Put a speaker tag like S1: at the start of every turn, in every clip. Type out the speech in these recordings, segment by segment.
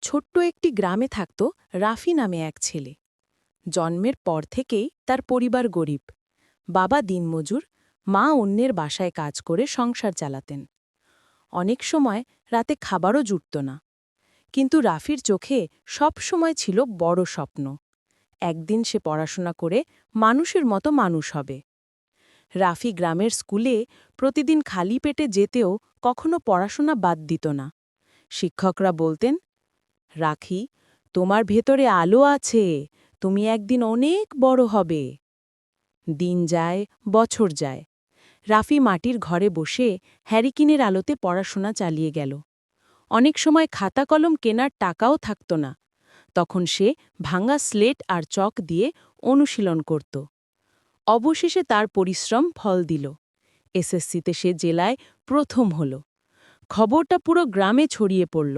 S1: ছোট্ট একটি গ্রামে থাকত রাফি নামে এক ছেলে। জন্মের পর থেকেই তার পরিবার গরিব। বাবা দিনমজুর, মা অন্যের বাসায় কাজ করে সংসার চালাতেন। অনেক সময় রাতে খাবারও জুটত না। কিন্তু রাফির চোখে সব সময় ছিল বড় স্বপ্ন। একদিন সে পড়াশোনা করে মানুষের মতো মানুষ হবে। রাফি গ্রামের স্কুলে প্রতিদিন খালি পেটে যেতেও কখনো পড়াশোনা বাদ দিত না। শিক্ষকরা বলতেন, রাখি, তোমার ভেতরে আলো আছে, তুমি একদিন অনেক বড় হবে। দিন যায়, বছর যায়। রাফি মাটির ঘরে বসে হ্যারিকিনের আলোতে পড়াশোনা চালিয়ে গেল। অনেক সময় খাতা কলম কেনার টাকাও থাকত না। তখন সে ভাঙা স্লেট আর চক দিয়ে অনুশীলন করত। অবশেষে তার পরিশ্রম ফল দিল। এসএসসিতে সে জেলায় প্রথম হল। খবরটা পুরো গ্রামে ছড়িয়ে পড়ল।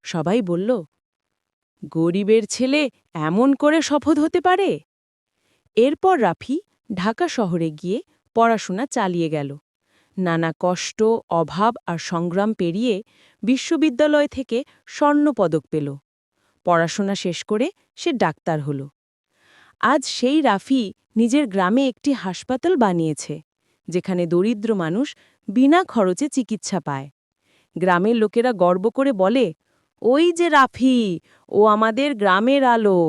S1: সবাই বলল, গরিবের ছেলে এমন করে সফল হতে পারে। এরপর রাফি ঢাকা শহরে গিয়ে পড়াশোনা চালিয়ে গেল। নানা কষ্ট, অভাব আর সংগ্রাম পেরিয়ে বিশ্ববিদ্যালয় থেকে স্বর্ণপদক পেল। পড়াশোনা শেষ করে সে ডাক্তার হল। আজ সেই রাফি নিজের গ্রামে একটি হাসপাতাল বানিয়েছে, যেখানে দরিদ্র মানুষ বিনা খরচে চিকিৎসা পায়। গ্রামের লোকেরা গর্ব করে বলে, ওই যে রাফি, ও আমাদের গ্রামের আলো।